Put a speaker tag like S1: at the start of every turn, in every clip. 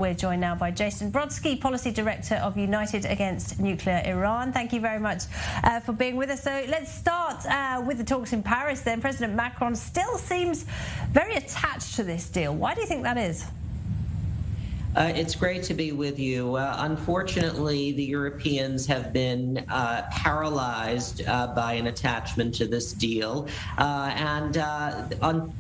S1: We're joined now by Jason Brodsky, Policy Director of United Against Nuclear Iran. Thank you very much for being with us. So let's start with the talks in Paris then. President Macron still seems very attached to this deal. Why do you think that is?
S2: It's great to be with you. Unfortunately, the Europeans have been paralyzed by an attachment to this deal, and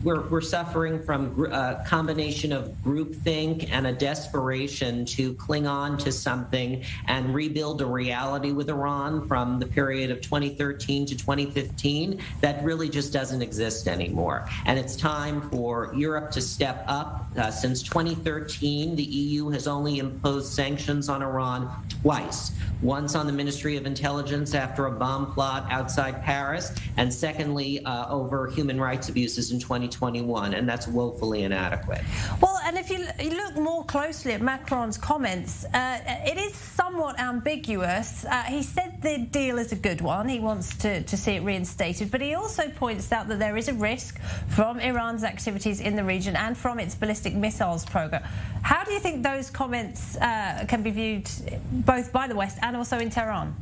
S2: we're suffering from a combination of groupthink and a desperation to cling on to something and rebuild a reality with Iran from the period of 2013 to 2015 that really just doesn't exist anymore. And it's time for Europe to step up. Since 2013, the EU has only imposed sanctions on Iran twice. Once on the Ministry of Intelligence after a bomb plot outside Paris, and secondly over human rights abuses in 2021, and that's woefully inadequate.
S1: Well, and if you look more closely at Macron's comments, it is somewhat ambiguous. He said the deal is a good one. He wants to see it reinstated, but he also points out that there is a risk from Iran's activities in the region and from its ballistic missiles program. How do you think those comments can be viewed both by the West and also in Tehran?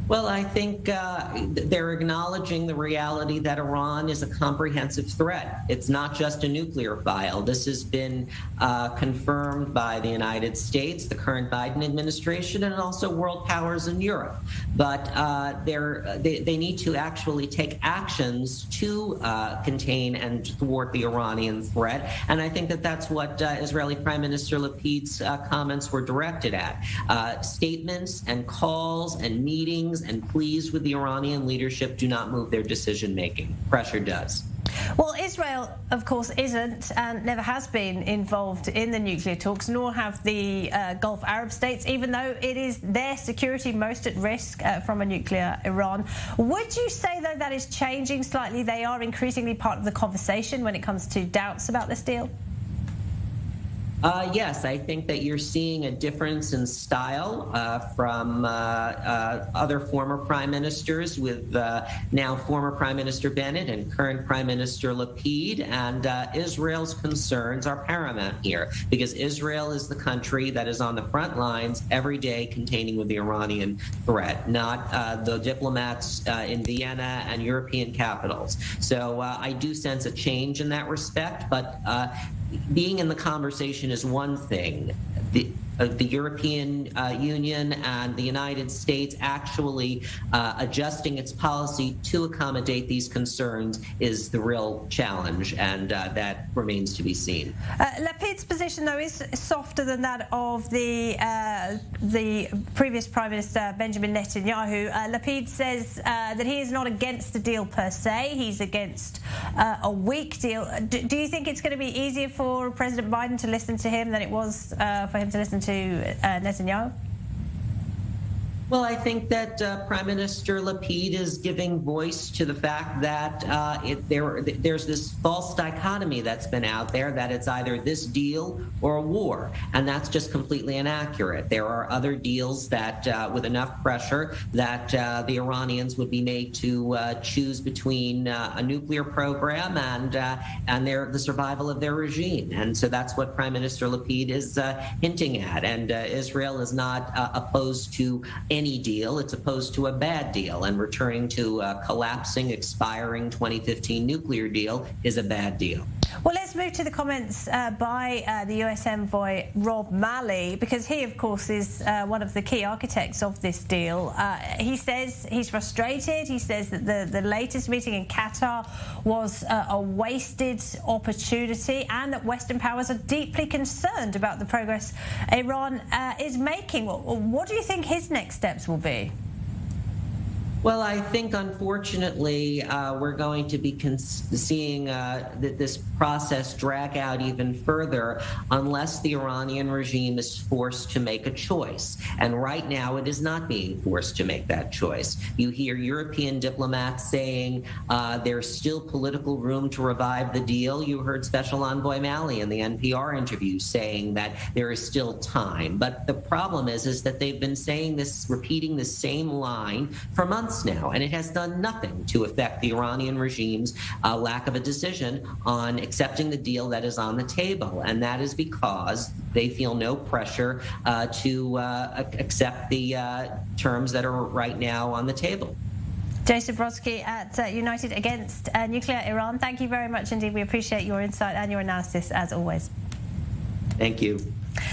S2: Well, I think they're acknowledging the reality that Iran is a comprehensive threat. It's not just a nuclear file. This has been confirmed by the United States, the current Biden administration, and also world powers in Europe. But they need to actually take actions to contain and thwart the Iranian threat. And I think that that's what Israeli Prime Minister Lapid's comments were directed at. Statements and calls and meetings and pleas with the Iranian leadership do not move their decision-making. Pressure does.
S1: Well, Israel, of course, isn't and never has been involved in the nuclear talks, nor have the Gulf Arab states, even though it is their security most at risk from a nuclear Iran. Would you say, though, that is changing slightly? They are increasingly part of the conversation when it comes to doubts about this deal?
S2: Yes, I think that you're seeing a difference in style from other former prime ministers, with now former Prime Minister Bennett and current Prime Minister Lapid. And Israel's concerns are paramount here, because Israel is the country that is on the front lines every day containing with the Iranian threat, not the diplomats in Vienna and European capitals. So I do sense a change in that respect, but being in the conversation is one thing. The European Union and the United States actually adjusting its policy to accommodate these concerns is the real challenge, and that remains to be seen.
S1: Lapid's position, though, is softer than that of the previous Prime Minister Benjamin Netanyahu. Lapid says that he is not against the deal per se. He's against a weak deal. Do you think it's going to be easier for President Biden to listen to him than it was for him to listen to Netanyahu?
S2: Well, I think that Prime Minister Lapid is giving voice to the fact that there's this false dichotomy that's been out there, that it's either this deal or a war, and that's just completely inaccurate. There are other deals that, with enough pressure, that the Iranians would be made to choose between a nuclear program and the survival of their regime. And so that's what Prime Minister Lapid is hinting at. And Israel is not opposed to any deal. It's opposed to a bad deal, and returning to a collapsing, expiring 2015 nuclear deal is a bad deal.
S1: Well, let's move to the comments by the US envoy Rob Malley, because he, of course, is one of the key architects of this deal. He says he's frustrated. He says that the latest meeting in Qatar was a wasted opportunity, and that Western powers are deeply concerned about the progress Iran is making. What do you think his next steps will be?
S2: Well, I think, unfortunately, we're going to be seeing this process drag out even further unless the Iranian regime is forced to make a choice. And right now, it is not being forced to make that choice. You hear European diplomats saying there's still political room to revive the deal. You heard Special Envoy Malley in the NPR interview saying that there is still time. But the problem is that they've been saying this, repeating the same line for months months now, and it has done nothing to affect the Iranian regime's lack of a decision on accepting the deal that is on the table. And that is because they feel no pressure to accept the terms that are right now on the table.
S1: Jason Brodsky at United Against Nuclear Iran, thank you very much indeed. We appreciate your insight and your analysis as always.
S2: Thank you.